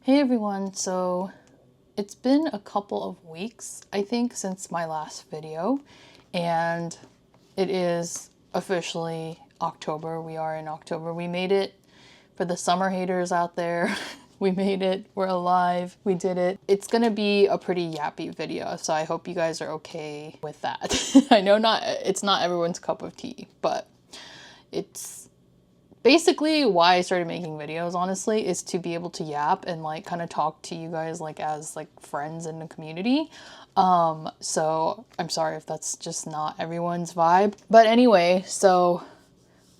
Hey everyone, so it's been a couple of weeks, I think, since my last video, and it is officially October. We are in October. We made it. For the summer haters out there, we made it. We're alive. We did it. It's gonna be a pretty yappy video, so I hope you guys are okay with that. I know it's not everyone's cup of tea, but it's basically why I started making videos, honestly, is to be able to yap and like kind of talk to you guys like as like friends in the community. So I'm sorry if that's just not everyone's vibe. But anyway, so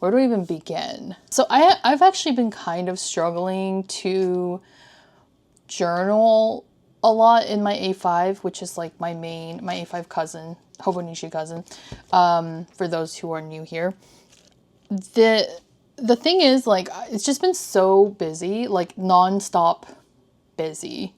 where do we even begin? So I've actually been kind of struggling to journal a lot in my A5, which is like my A5 cousin, hobonichi cousin, for those who are new here. The thing is, like, it's just been so busy, like non-stop busy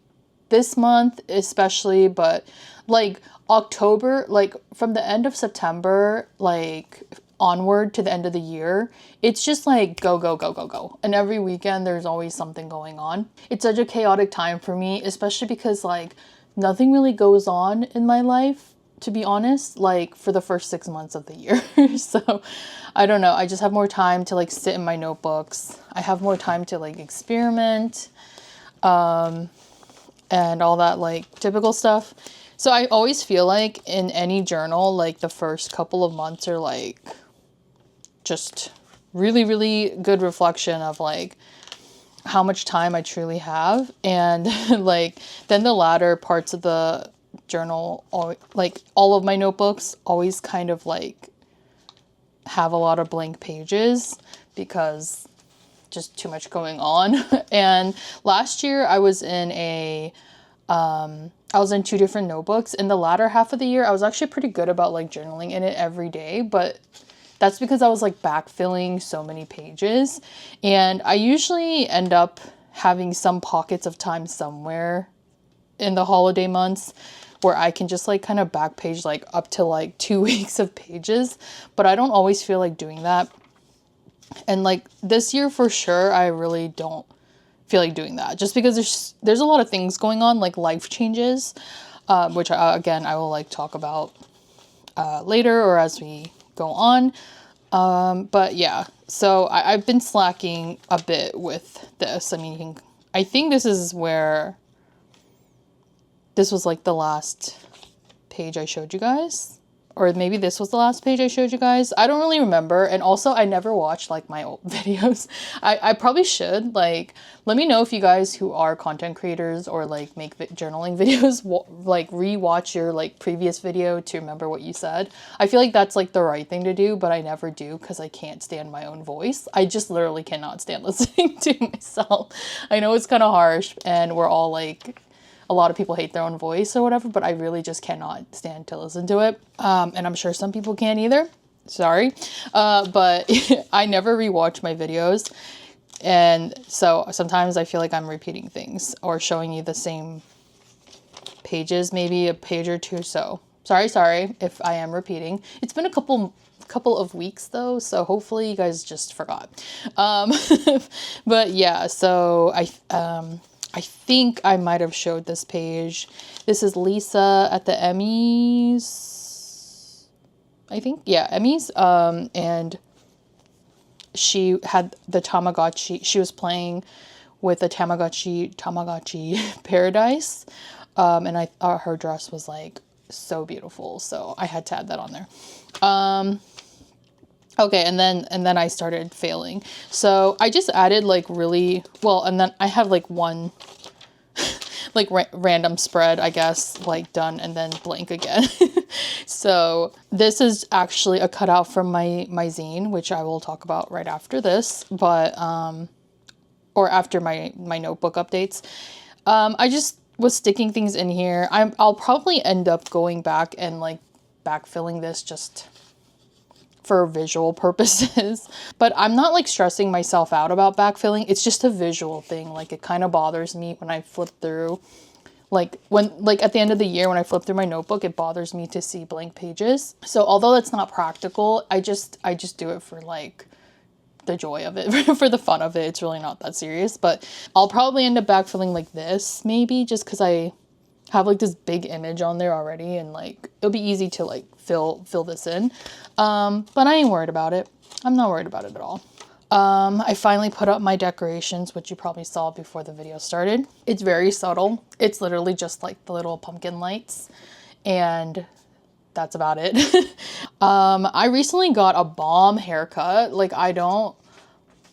this month especially, but like October, like from the end of September, like onward to the end of the year, it's just like go, go, go, go, go. And every weekend there's always something going on. It's such a chaotic time for me, especially because like nothing really goes on in my life, to be honest, like for the first 6 months of the year. So I don't know. I just have more time to like sit in my notebooks. I have more time to like experiment, and all that like typical stuff. So I always feel like in any journal, like the first couple of months are like just really, really good reflection of like how much time I truly have. And like then the latter parts of the journal, like all of my notebooks always kind of like have a lot of blank pages because just too much going on. And last year I was in two different notebooks. In the latter half of the year, I was actually pretty good about like journaling in it every day, but that's because I was like backfilling so many pages. And I usually end up having some pockets of time somewhere in the holiday months where I can just like kind of back page like up to like 2 weeks of pages, but I don't always feel like doing that. And like this year for sure, I really don't feel like doing that just because there's a lot of things going on, like life changes, which again, I will like talk about later or as we go on. But yeah, so I've been slacking a bit with this. I mean, I think this was like the last page I showed you guys. Or maybe this was the last page I showed you guys. I don't really remember. And also, I never watched like my old videos. I probably should. Like, let me know if you guys who are content creators or like make journaling videos, like rewatch your like previous video to remember what you said. I feel like that's like the right thing to do, but I never do because I can't stand my own voice. I just literally cannot stand listening to myself. I know it's kind of harsh and we're all like, a lot of people hate their own voice or whatever, but I really just cannot stand to listen to it. And I'm sure some people can't either. Sorry. But I never rewatch my videos. And so sometimes I feel like I'm repeating things or showing you the same pages, maybe a page or two. So sorry if I am repeating. It's been a couple of weeks though, so hopefully you guys just forgot. But yeah, so I think I might have showed this page. This is Lisa at the Emmys. I think, yeah, Emmys. And she had the Tamagotchi. She was playing with a Tamagotchi Paradise. And I thought her dress was like so beautiful. So I had to add that on there. Okay, and then I started failing. So I just added like really, well, and then I have like one like random spread, I guess, like done and then blank again. So this is actually a cutout from my zine, which I will talk about right after this, but, or after my notebook updates. I just was sticking things in here. I'll probably end up going back and like backfilling this just for visual purposes, but I'm not like stressing myself out about backfilling. It's just a visual thing. Like it kind of bothers me when I flip through, like at the end of the year, when I flip through my notebook, it bothers me to see blank pages. So although that's not practical, I just do it for like the joy of it, for the fun of it. It's really not that serious, but I'll probably end up backfilling like this maybe, just because I have like this big image on there already, and like it'll be easy to like fill this in. But I ain't worried about it. I'm not worried about it at all. I finally put up my decorations, which you probably saw before the video started. It's very subtle. It's literally just like the little pumpkin lights, and that's about it. I recently got a bomb haircut. Like I don't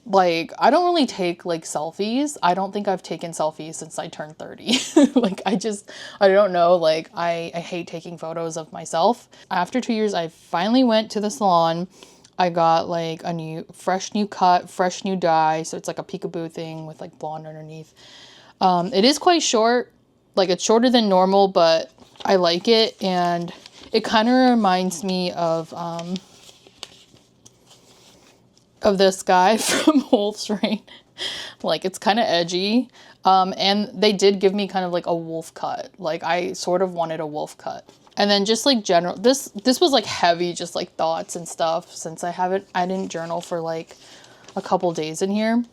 really take like selfies. I don't think I've taken selfies since I turned 30. Like I don't know. Like I hate taking photos of myself. After 2 years, I finally went to the salon. I got like a fresh new cut, fresh new dye. So it's like a peekaboo thing with like blonde underneath. It is quite short. Like it's shorter than normal, but I like it. And it kind of reminds me of this guy from Wolf's Rain. Like it's kind of edgy. And they did give me kind of like a wolf cut. Like I sort of wanted a wolf cut. And then just like general, this was like heavy, just like thoughts and stuff, since I didn't journal for like a couple days in here.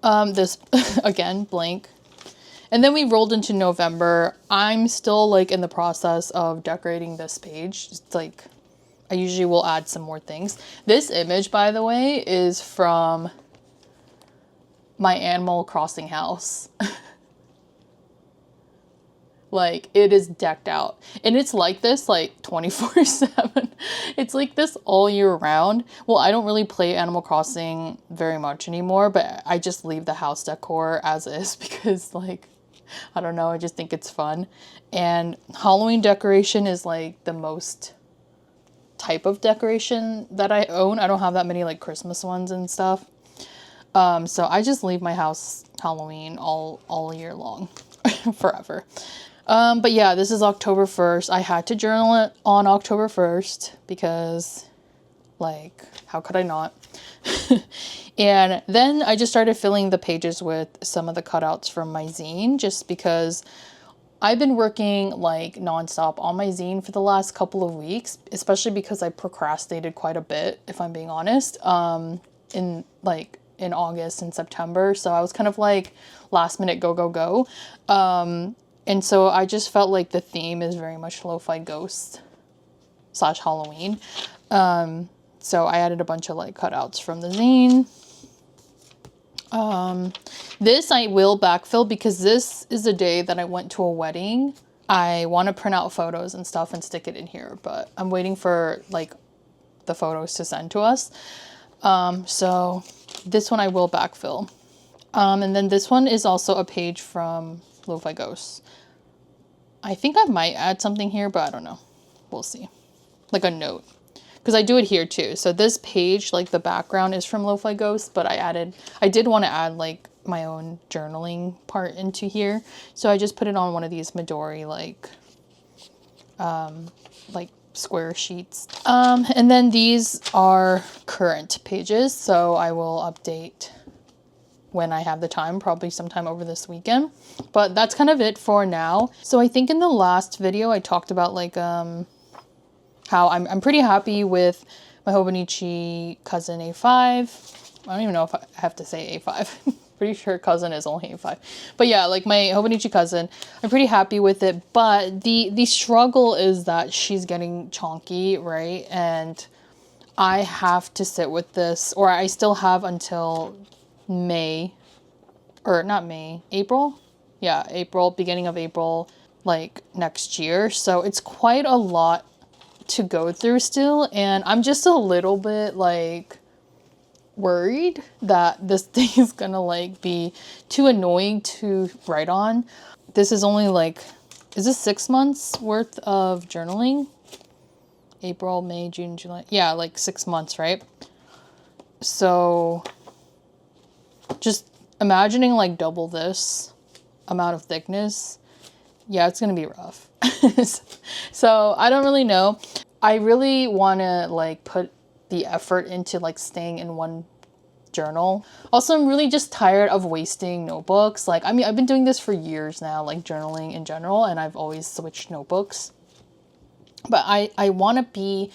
This again, blank. And then we rolled into November. I'm still like in the process of decorating this page. It's like, I usually will add some more things. This image, by the way, is from my Animal Crossing house. Like it is decked out, and it's like this like 24/7. It's like this all year round. Well, I don't really play Animal Crossing very much anymore, but I just leave the house decor as is because like, I don't know, I just think it's fun. And Halloween decoration is like the most type of decoration that I own. I don't have that many like Christmas ones and stuff. So I just leave my house Halloween all year long, forever. But yeah, this is October 1st. I had to journal it on October 1st because, like, how could I not? And then I just started filling the pages with some of the cutouts from my zine, just because I've been working like nonstop on my zine for the last couple of weeks, especially because I procrastinated quite a bit, if I'm being honest, in August and September. So I was kind of like last minute go, go, go. And so I just felt like the theme is very much lo-fi ghost / Halloween. So I added a bunch of like cutouts from the zine. This I will backfill because this is the day that I went to a wedding. I want to print out photos and stuff and stick it in here, but I'm waiting for like the photos to send to us. So this one I will backfill. And then this one is also a page from Lo-Fi Ghosts. I think I might add something here, but I don't know. We'll see. Like a note. Because I do it here too. So this page, like the background is from Lo-Fi Ghosts, but I did want to add like my own journaling part into here. So I just put it on one of these Midori like square sheets. And then these are current pages. So I will update when I have the time, probably sometime over this weekend. But that's kind of it for now. So I think in the last video I talked about like how I'm pretty happy with my hobonichi cousin A5. I don't even know if I have to say A5. Pretty sure cousin is only A5. But yeah, like my hobonichi cousin, I'm pretty happy with it. But the struggle is that she's getting chonky, right? And I have to sit with this, or I still have until May, or not May, April? Yeah, April, beginning of April, like next year. So it's quite a lot to go through still. And I'm just a little bit like worried that this thing is gonna like be too annoying to write on. This is only like, is this 6 months worth of journaling? April, May, June, July. Yeah, like 6 months, right? So just imagining like double this amount of thickness. Yeah, it's gonna be rough. So I don't really know. I really want to like put the effort into like staying in one journal. Also, I'm really just tired of wasting notebooks. Like, I mean, I've been doing this for years now, like journaling in general, and I've always switched notebooks. But I want to be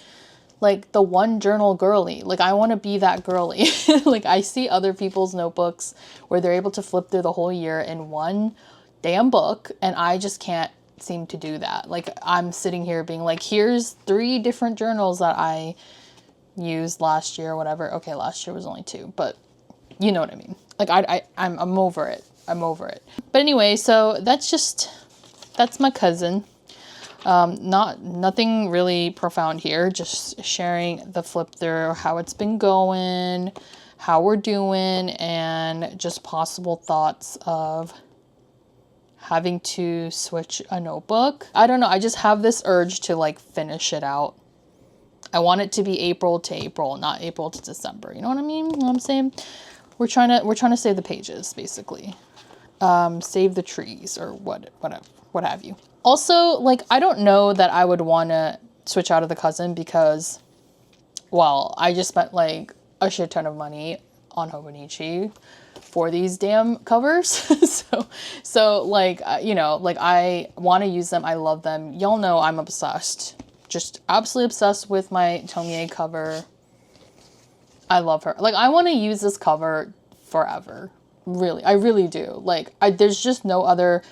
like the one journal girly. Like I want to be that girly. Like I see other people's notebooks where they're able to flip through the whole year in one damn book, and I just can't seem to do that. Like I'm sitting here being like, here's 3 different journals that I used last year or whatever. Okay, last year was only 2, but you know what I mean. Like I'm over it. I'm over it. But anyway, so that's my cousin. Nothing really profound here, just sharing the flip through, how it's been going, how we're doing, and just possible thoughts of having to switch a notebook. I don't know, I just have this urge to like finish it out. I want it to be April to April, not April to December. You know what I mean? You know what I'm saying? We're trying to save the pages, basically. Save the trees or what have you. Also, like, I don't know that I would want to switch out of the cousin because, well, I just spent like a shit ton of money on Hobonichi for these damn covers. so like, you know, like I want to use them. I love them. Y'all know I'm obsessed. Just absolutely obsessed with my Tomie cover. I love her. Like, I want to use this cover forever. Really, I really do. Like, there's just no other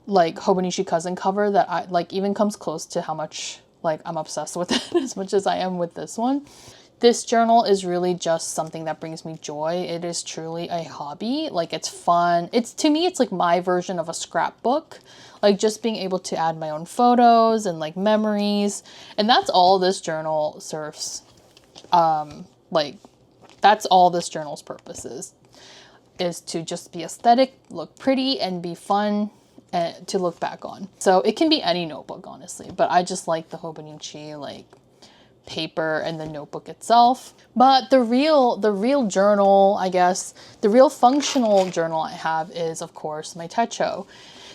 like Hobonichi cousin cover that I like even comes close to how much like I'm obsessed with it as much as I am with this one. This journal is really just something that brings me joy. It is truly a hobby. Like it's fun. To me, it's like my version of a scrapbook. Like just being able to add my own photos and like memories. And that's all this journal serves. Like that's all this journal's purpose is to just be aesthetic, look pretty, and be fun to look back on. So it can be any notebook, honestly, but I just like the Hobonichi like paper and the notebook itself. But the real journal, I guess, the real functional journal I have is of course my techo.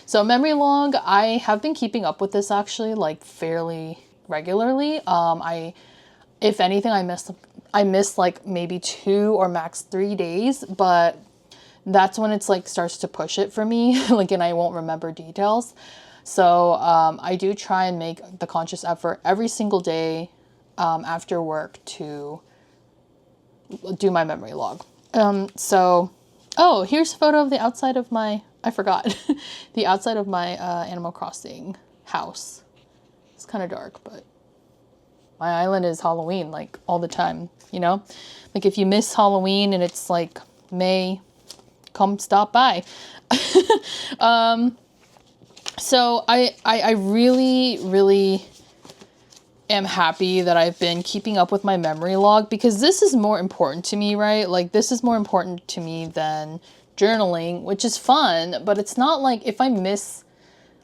So memory log, I have been keeping up with this actually like fairly regularly. If anything, I miss like maybe 2 or max 3 days, but that's when it's like starts to push it for me, like, and I won't remember details. So I do try and make the conscious effort every single day after work to do my memory log. Oh, here's a photo of the outside of my, I forgot, the outside of my Animal Crossing house. It's kind of dark, but my island is Halloween like all the time, you know? Like if you miss Halloween and it's like May, come stop by. So I really am happy that I've been keeping up with my memory log because this is more important to me, right? Like this is more important to me than journaling, which is fun, but it's not like if I miss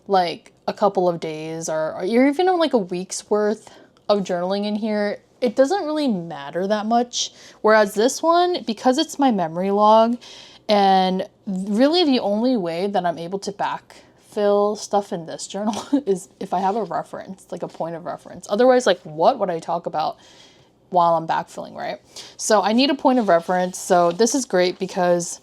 like a couple of days or even like a week's worth of journaling in here, it doesn't really matter that much. Whereas this one, because it's my memory log, and really the only way that I'm able to backfill stuff in this journal is if I have a reference, like a point of reference. Otherwise, like what would I talk about while I'm backfilling, right? So I need a point of reference. So this is great because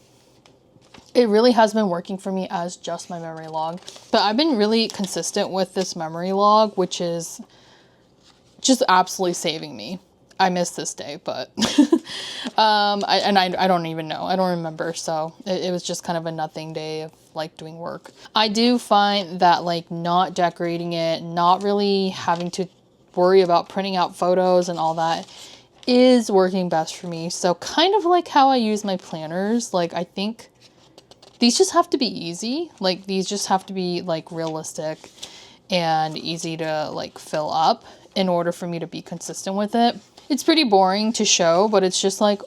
it really has been working for me as just my memory log. But I've been really consistent with this memory log, which is just absolutely saving me. I missed this day, but I don't even know. I don't remember. So it was just kind of a nothing day of like doing work. I do find that like not decorating it, not really having to worry about printing out photos and all that is working best for me. So kind of like how I use my planners, like I think these just have to be easy. Like these just have to be like realistic and easy to like fill up in order for me to be consistent with it. It's pretty boring to show, but it's just like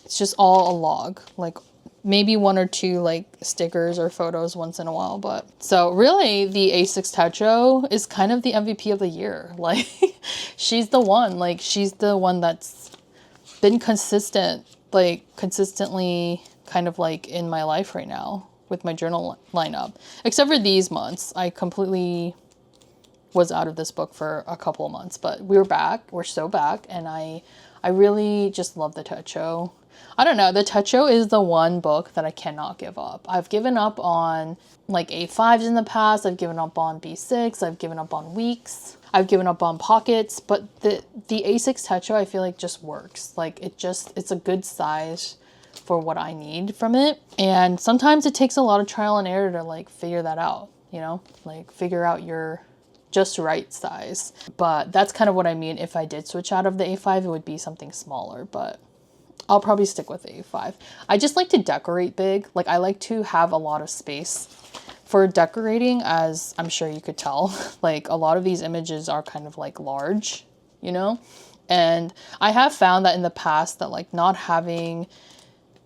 it's just all a log, like maybe 1 or 2 like stickers or photos once in a while. But so really the A6 Techo is kind of the MVP of the year. Like she's the one that's been consistent, like consistently kind of like in my life right now with my journal lineup, except for these months. I completely was out of this book for a couple of months, but we're back. We're so back. And I really just love the Techo. I don't know. The Techo is the one book that I cannot give up. I've given up on like A5s in the past. I've given up on B6. I've given up on Weeks. I've given up on pockets, but the A6 Techo I feel like just works. Like it's a good size for what I need from it. And sometimes it takes a lot of trial and error to like figure that out, you know, like figure out your just right size. But that's kind of what I mean. If I did switch out of the A5, it would be something smaller, but I'll probably stick with the A5. I just like to decorate big. Like I like to have a lot of space for decorating, as I'm sure you could tell. Like a lot of these images are kind of like large, you know? And I have found that in the past that like not having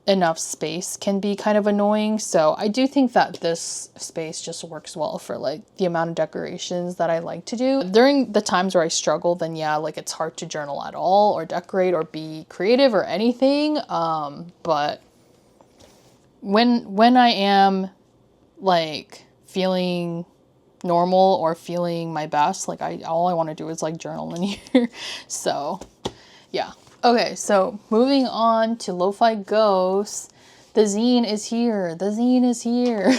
enough space can be kind of annoying. So I do think that this space just works well for like the amount of decorations that I like to do. During the times where I struggle, then yeah, like it's hard to journal at all or decorate or be creative or anything. But when I am like feeling normal or feeling my best, like all I want to do is like journal in here. So yeah. Okay, so moving on to Lo-Fi Ghosts. The zine is here. The zine is here.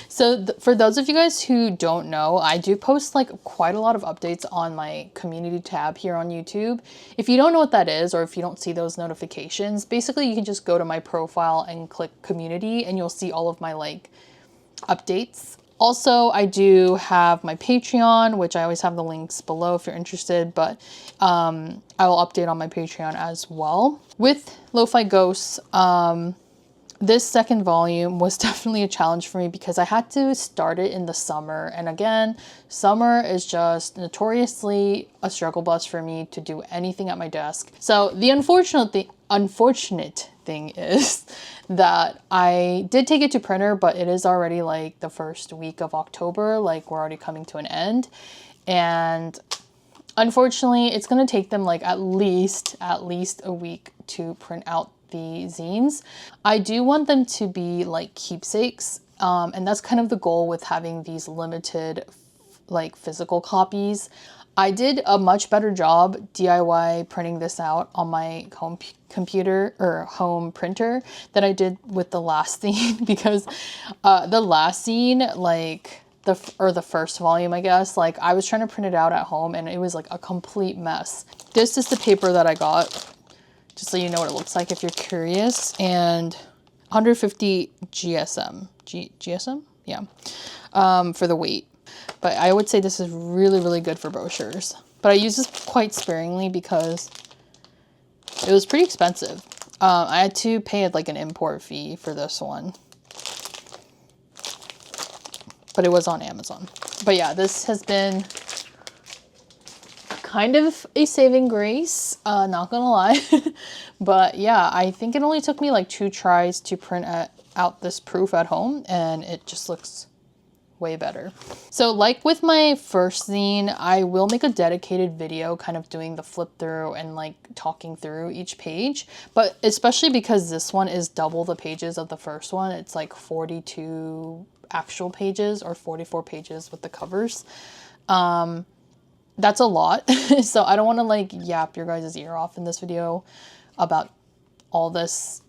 So for those of you guys who don't know, I do post like quite a lot of updates on my community tab here on YouTube. If you don't know what that is, or if you don't see those notifications, basically you can just go to my profile and click community and you'll see all of my like updates. Also, I do have my Patreon, which I always have the links below if you're interested, but I will update on my Patreon as well. With Lo-Fi Ghosts, this second volume was definitely a challenge for me because I had to start it in the summer. And again, summer is just notoriously a struggle bus for me to do anything at my desk. So the unfortunate thing is that I did take it to printer, but it is already like the first week of October, like we're already coming to an end. And unfortunately, it's going to take them like at least a week to print out the zines. I do want them to be like keepsakes. And that's kind of the goal with having these limited like physical copies. I did a much better job DIY printing this out on my home computer or home printer than I did with the last zine because the last zine, like the first volume, I guess, like I was trying to print it out at home and it was like a complete mess. This is the paper that I got, just so you know what it looks like if you're curious, and 150 GSM, GSM? Yeah, for the weight. But I would say this is really, really good for brochures. But I use this quite sparingly because it was pretty expensive. I had to pay like an import fee for this one. But it was on Amazon. But yeah, this has been kind of a saving grace, not gonna lie. But yeah, I think it only took me like 2 tries to print out this proof at home, and it just looks way better. So like with my first zine, I will make a dedicated video kind of doing the flip through and like talking through each page, but especially because this one is double the pages of the first one. It's like 42 actual pages or 44 pages with the covers. That's a lot. So I don't want to like yap your guys' ear off in this video about all this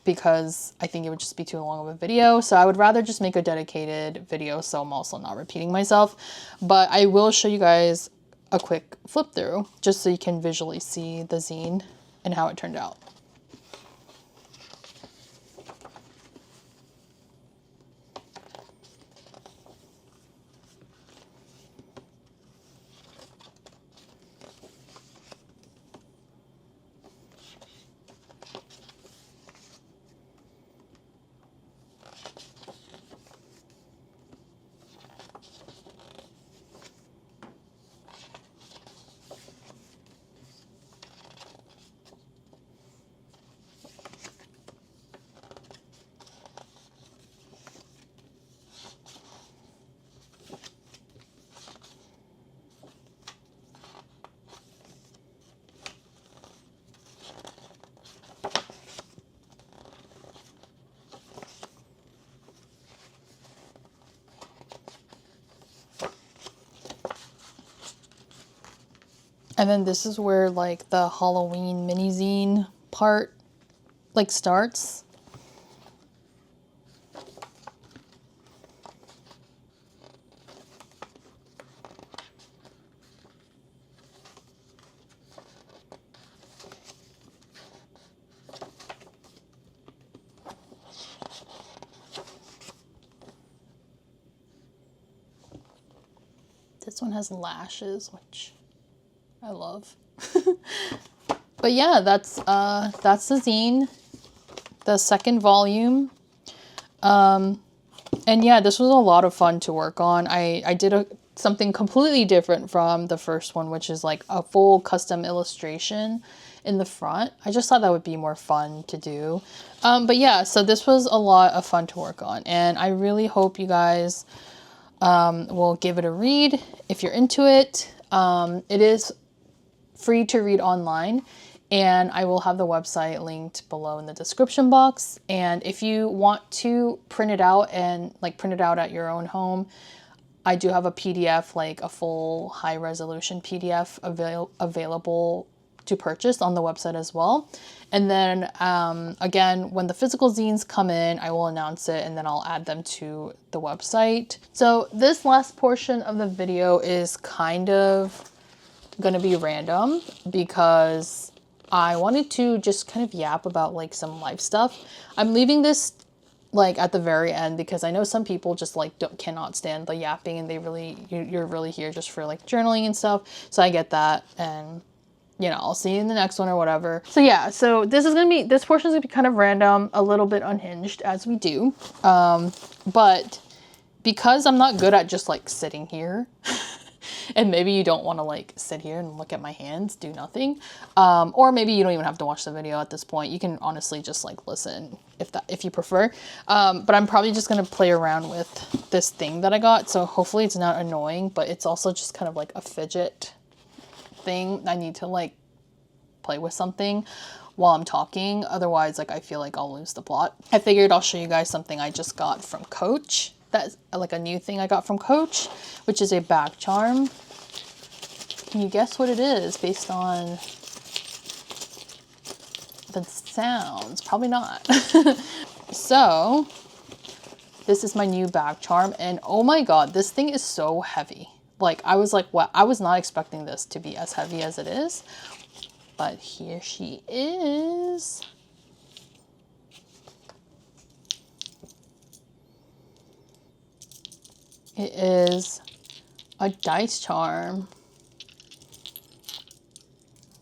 because I think it would just be too long of a video. So I would rather just make a dedicated video so I'm also not repeating myself. But I will show you guys a quick flip through just so you can visually see the zine and how it turned out. And then this is where like the Halloween mini zine part like starts. This one has lashes, which I love. But yeah, that's the zine, the second volume. And yeah, this was a lot of fun to work on. I did something completely different from the first one, which is like a full custom illustration in the front. I just thought that would be more fun to do. But yeah, so this was a lot of fun to work on, and I really hope you guys will give it a read if you're into it. It is free to read online, and I will have the website linked below in the description box. And if you want to print it out and like print it out at your own home, I do have a PDF, like a full high resolution PDF available to purchase on the website as well. And then again, when the physical zines come in, I will announce it and then I'll add them to the website. So this last portion of the video is kind of gonna be random because I wanted to just kind of yap about like some life stuff. I'm leaving this like at the very end because I know some people just like cannot stand the yapping, and you're really here just for like journaling and stuff. So I get that, and you know, I'll see you in the next one or whatever. So yeah, so this portion is gonna be kind of random, a little bit unhinged as we do. But because I'm not good at just like sitting here, and maybe you don't want to like sit here and look at my hands, do nothing. Or maybe you don't even have to watch the video at this point. You can honestly just like listen if you prefer. But I'm probably just gonna play around with this thing that I got. So hopefully it's not annoying, but it's also just kind of like a fidget thing. I need to like play with something while I'm talking. Otherwise, like I feel like I'll lose the plot. I figured I'll show you guys something I just got from Coach. That's like a new thing I got from Coach, which is a bag charm. Can you guess what it is based on the sounds? Probably not. So this is my new bag charm, and oh my god, this thing is so heavy. Like I was like, what? I was not expecting this to be as heavy as it is, but here she is. It is a dice charm.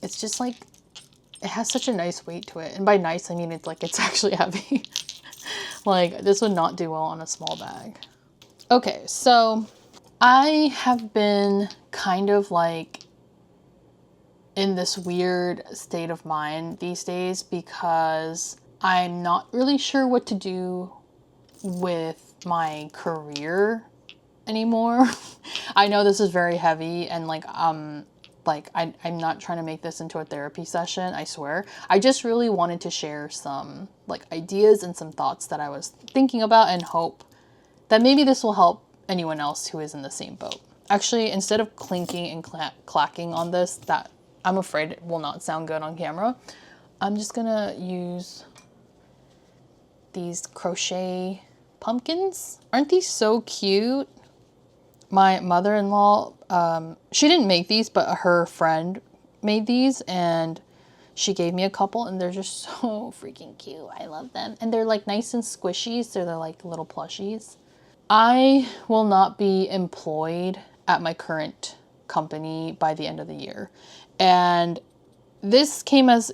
It's just like, it has such a nice weight to it. And by nice, I mean it's like it's actually heavy. Like this would not do well on a small bag. Okay, so I have been kind of like in this weird state of mind these days because I'm not really sure what to do with my career anymore. I know this is very heavy, and like I'm not trying to make this into a therapy session, I swear. I just really wanted to share some like ideas and some thoughts that I was thinking about, and hope that maybe this will help anyone else who is in the same boat. Actually, instead of clinking and clacking on this, that I'm afraid it will not sound good on camera, I'm just gonna use these crochet pumpkins. Aren't these so cute? My mother-in-law, she didn't make these, but her friend made these, and she gave me a couple, and they're just so freaking cute. I love them. And they're like nice and squishy, so they're like little plushies. I will not be employed at my current company by the end of the year. And this came as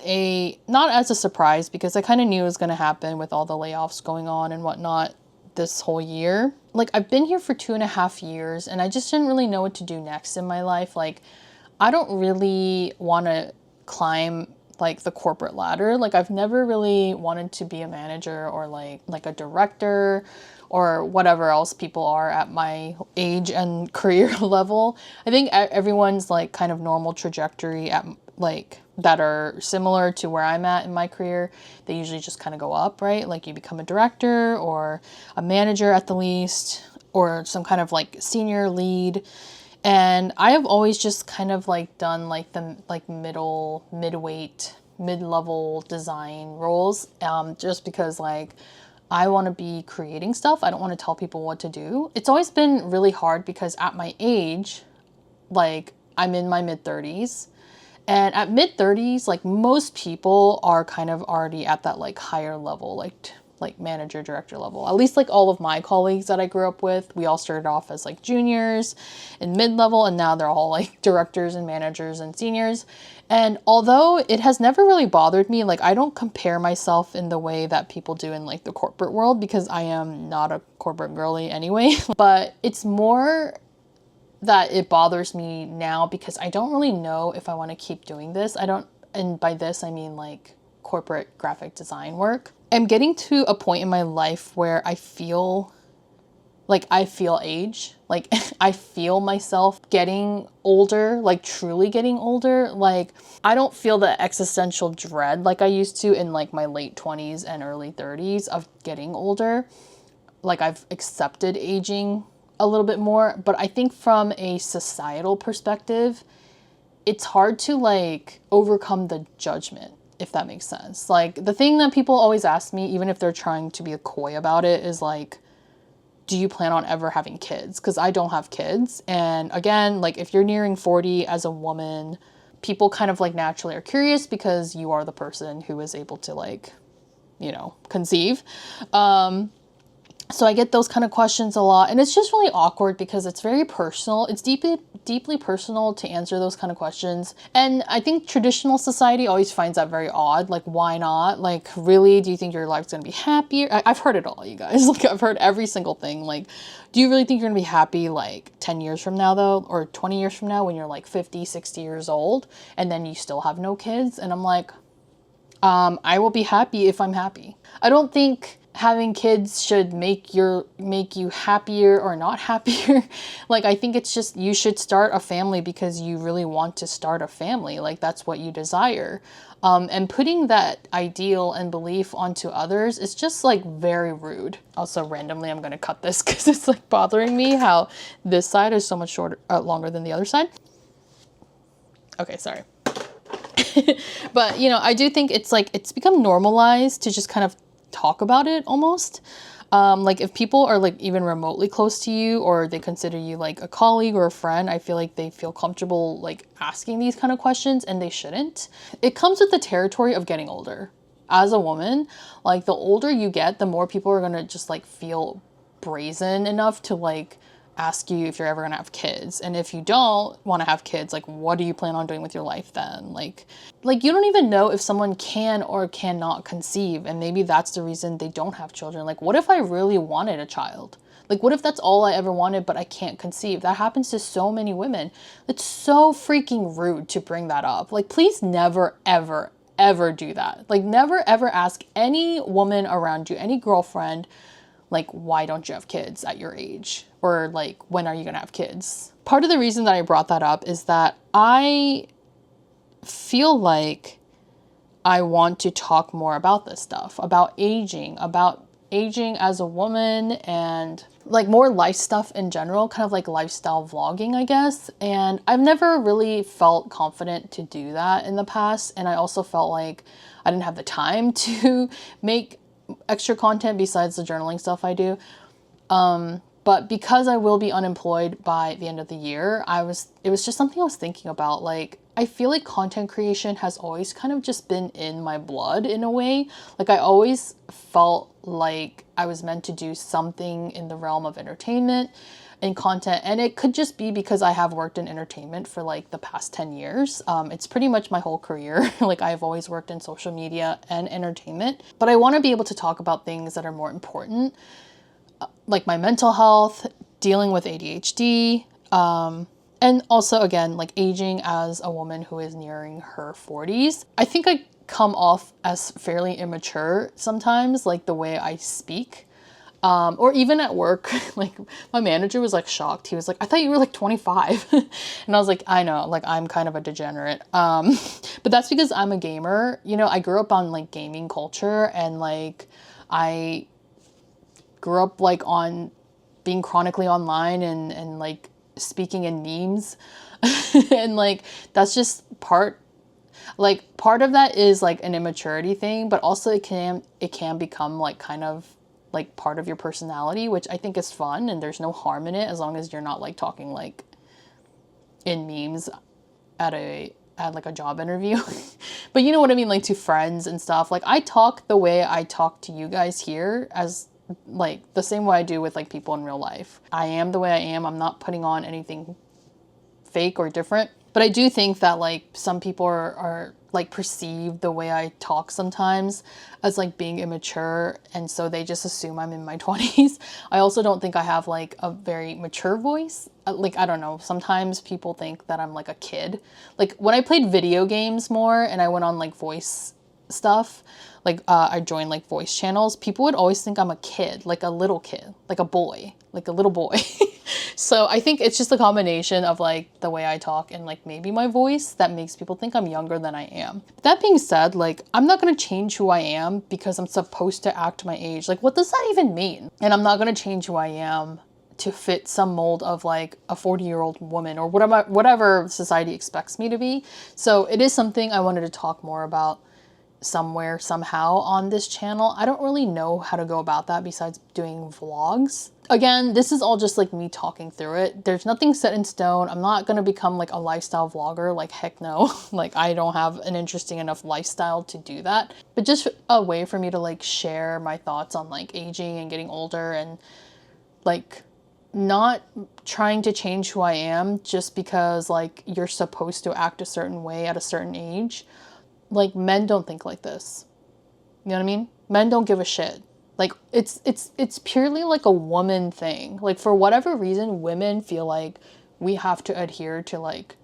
not as a surprise, because I kind of knew it was going to happen with all the layoffs going on and whatnot this whole year. Like I've been here for 2.5 years, and I just didn't really know what to do next in my life. Like I don't really want to climb like the corporate ladder. Like I've never really wanted to be a manager or like a director or whatever else people are at my age and career level. I think everyone's like kind of normal trajectory at like that are similar to where I'm at in my career, they usually just kind of go up, right? Like you become a director or a manager at the least, or some kind of like senior lead. And I have always just kind of like done like the like mid-weight, mid-level design roles, just because like I want to be creating stuff. I don't want to tell people what to do. It's always been really hard because at my age, like I'm in my mid-30s. And at mid-30s, like most people are kind of already at that like higher level, like like manager, director level. At least like all of my colleagues that I grew up with, we all started off as like juniors and mid-level, and now they're all like directors and managers and seniors. And although it has never really bothered me, like I don't compare myself in the way that people do in like the corporate world, because I am not a corporate girly anyway. But it's more that it bothers me now because I don't really know if I want to keep doing this. And by this I mean like corporate graphic design work. I'm getting to a point in my life where I feel age. Like I feel myself getting older, like truly getting older. Like I don't feel the existential dread like I used to in like my late 20s and early 30s of getting older. Like I've accepted aging a little bit more, but I think from a societal perspective, it's hard to like overcome the judgment, if that makes sense. Like the thing that people always ask me, even if they're trying to be coy about it, is like, do you plan on ever having kids? Because I don't have kids. And again, like if you're nearing 40 as a woman, people kind of like naturally are curious because you are the person who is able to like, you know, conceive. So I get those kind of questions a lot, and it's just really awkward because it's very personal. It's deeply personal to answer those kind of questions. And I think traditional society always finds that very odd. Like, why not? Like, really? Do you think your life's going to be happier? I've heard it all, you guys. Like, I've heard every single thing. Like, do you really think you're going to be happy like 10 years from now though? Or 20 years from now when you're like 50, 60 years old and then you still have no kids? And I'm like, I will be happy if I'm happy. I don't think having kids should make you happier or not happier. Like, I think it's just, you should start a family because you really want to start a family. Like, that's what you desire. And putting that ideal and belief onto others is just like very rude. Also, randomly, I'm going to cut this because it's like bothering me how this side is so much shorter, longer than the other side. Okay, sorry. But, you know, I do think it's like, it's become normalized to just kind of talk about it almost. Like if people are like even remotely close to you, or they consider you like a colleague or a friend, I feel like they feel comfortable like asking these kind of questions, and they shouldn't. It comes with the territory of getting older. As a woman, like the older you get, the more people are gonna just like feel brazen enough to like ask you if you're ever gonna have kids. And if you don't want to have kids, like what do you plan on doing with your life then? Like you don't even know if someone can or cannot conceive, and maybe that's the reason they don't have children. Like, what if I really wanted a child? Like, what if that's all I ever wanted, but I can't conceive? That happens to so many women. It's so freaking rude to bring that up. Like, please never, ever, ever do that. Like, never, ever ask any woman around you, any girlfriend, like, why don't you have kids at your age? Or like, when are you gonna have kids? Part of the reason that I brought that up is that I feel like I want to talk more about this stuff, about aging as a woman, and like more life stuff in general, kind of like lifestyle vlogging, I guess. And I've never really felt confident to do that in the past. And I also felt like I didn't have the time to make extra content besides the journaling stuff I do. But because I will be unemployed by the end of the year, it was just something I was thinking about. Like, I feel like content creation has always kind of just been in my blood in a way. Like, I always felt like I was meant to do something in the realm of entertainment and content. And it could just be because I have worked in entertainment for like the past 10 years. It's pretty much my whole career. Like, I've always worked in social media and entertainment, but I want to be able to talk about things that are more important, like my mental health, dealing with ADHD, and also, again, like aging as a woman who is nearing her 40s. I think I come off as fairly immature sometimes, like the way I speak, or even at work. Like, my manager was like shocked. He was like, I thought you were like 25. And I was like, I know, like I'm kind of a degenerate. But that's because I'm a gamer. You know, I grew up on like gaming culture, and like I grew up like on being chronically online and like speaking in memes. And like that's just part of that is like an immaturity thing, but also it can become like kind of like part of your personality, which I think is fun, and there's no harm in it as long as you're not like talking like in memes at a at like a job interview. But you know what I mean, like to friends and stuff. Like I talk the way I talk to you guys here, as like the same way I do with like people in real life. I am the way I am. I'm not putting on anything fake or different. But I do think that like some people are like perceive the way I talk sometimes as like being immature, and so they just assume I'm in my 20s. I also don't think I have like a very mature voice. Like I don't know, sometimes people think that I'm like a kid. Like when I played video games more and I went on like voice stuff, like I joined like voice channels, people would always think I'm a kid, like a little kid, like a boy, like a little boy. So I think it's just a combination of like the way I talk and like maybe my voice that makes people think I'm younger than I am. That being said, like I'm not gonna change who I am because I'm supposed to act my age. Like what does that even mean? And I'm not gonna change who I am to fit some mold of like a 40-year-old woman or whatever society expects me to be. So it is something I wanted to talk more about somewhere, somehow on this channel. I don't really know how to go about that besides doing vlogs. Again, this is all just like me talking through it. There's nothing set in stone. I'm not gonna become like a lifestyle vlogger, like heck no. Like I don't have an interesting enough lifestyle to do that. But just a way for me to like share my thoughts on like aging and getting older, and like not trying to change who I am just because like you're supposed to act a certain way at a certain age. Like men don't think like this. You know what I mean? Men don't give a shit. Like it's purely like a woman thing. Like for whatever reason, women feel like we have to adhere to like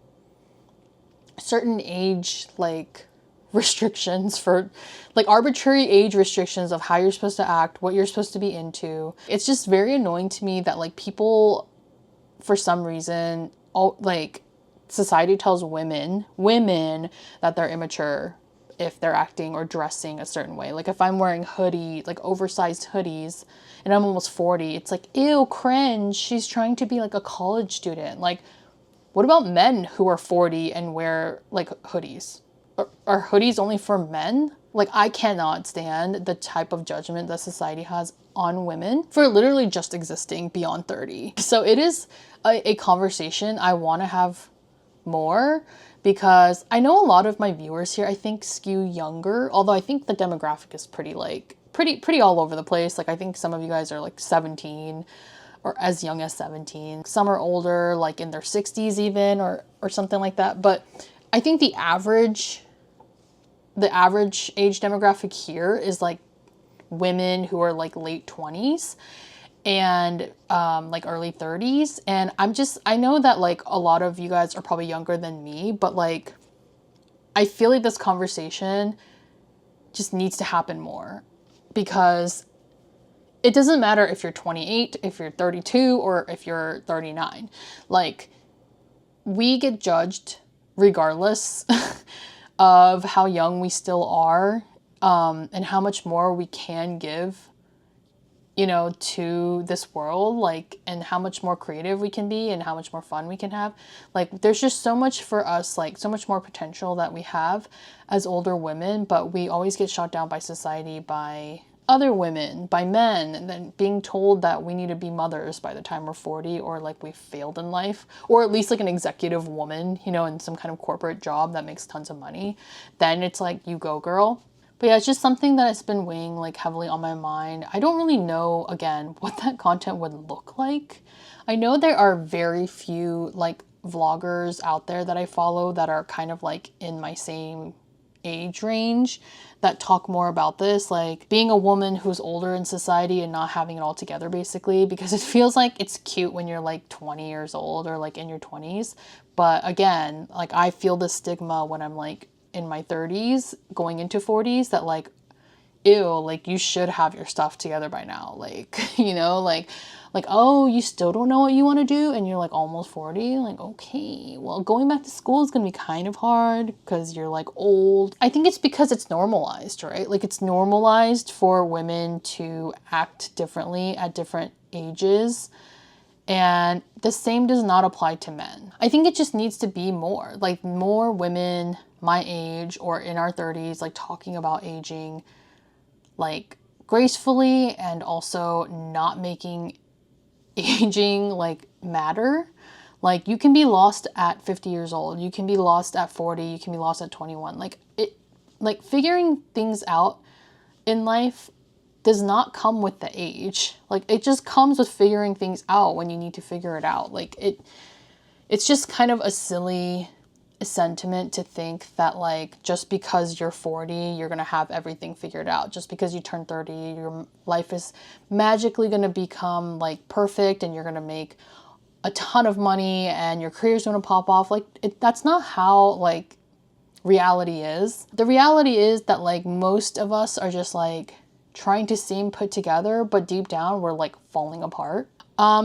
certain age like restrictions, for like arbitrary age restrictions of how you're supposed to act, what you're supposed to be into. It's just very annoying to me that like people, for some reason, like society tells women that they're immature if they're acting or dressing a certain way. Like if I'm wearing like oversized hoodies and I'm almost 40, it's like, ew, cringe, she's trying to be like a college student. Like what about men who are 40 and wear like hoodies? Are hoodies only for men? Like I cannot stand the type of judgment that society has on women for literally just existing beyond 30. So it is a conversation I want to have more, because I know a lot of my viewers here I think skew younger, although I think the demographic is pretty all over the place. Like I think some of you guys are like 17 or as young as 17. Some are older, like in their 60s even, or something like that. But I think the average age demographic here is like women who are like late 20s and like early 30s. And I know that like a lot of you guys are probably younger than me, but like I feel like this conversation just needs to happen more, because it doesn't matter if you're 28, if you're 32, or if you're 39. Like we get judged regardless of how young we still are, and how much more we can give, you know, to this world, like, and how much more creative we can be and how much more fun we can have. Like there's just so much for us, like so much more potential that we have as older women, but we always get shot down by society, by other women, by men, and then being told that we need to be mothers by the time we're 40, or like we've failed in life, or at least like an executive woman, you know, in some kind of corporate job that makes tons of money. Then it's like, you go girl. But yeah, it's just something that has been weighing like heavily on my mind. I don't really know, again, what that content would look like. I know there are very few like vloggers out there that I follow that are kind of like in my same age range that talk more about this, like being a woman who's older in society and not having it all together, basically, because it feels like it's cute when you're like 20 years old or like in your 20s. But again, like I feel the stigma when I'm like in my 30s going into 40s that like, ew, like you should have your stuff together by now. Like, you know, like, oh, you still don't know what you want to do and you're like almost 40. Like, okay, well, going back to school is going to be kind of hard because you're like old. I think it's because it's normalized, right? Like it's normalized for women to act differently at different ages. And the same does not apply to men. I think it just needs to be more, like more women my age or in our 30s, like talking about aging, like gracefully, and also not making aging like matter. Like, you can be lost at 50 years old. You can be lost at 40. You can be lost at 21. Like figuring things out in life does not come with the age. Like, it just comes with figuring things out when you need to figure it out. Like, it's just kind of a silly sentiment to think that, like, just because you're 40, you're going to have everything figured out. Just because you turn 30, your life is magically going to become, like, perfect, and you're going to make a ton of money and your career's going to pop off. Like, that's not how, like, reality is. The reality is that, like, most of us are just, like, trying to seem put together, but deep down we're, like, falling apart.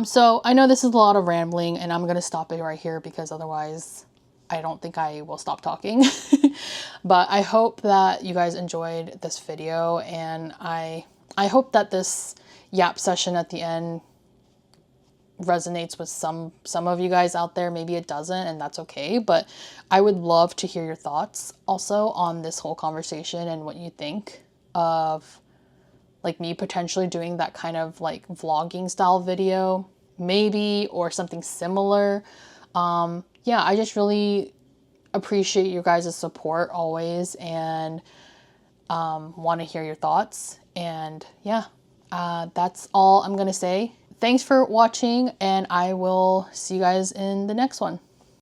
So I know this is a lot of rambling, and I'm going to stop it right here because otherwise I don't think I will stop talking. But I hope that you guys enjoyed this video, and I hope that this yap session at the end resonates with some of you guys out there. Maybe it doesn't, and that's okay, but I would love to hear your thoughts also on this whole conversation and what you think of, like, me potentially doing that kind of, like, vlogging style video, maybe, or something similar. Yeah, I just really appreciate you guys' support always, and want to hear your thoughts. And yeah, that's all I'm gonna say. Thanks for watching, and I will see you guys in the next one.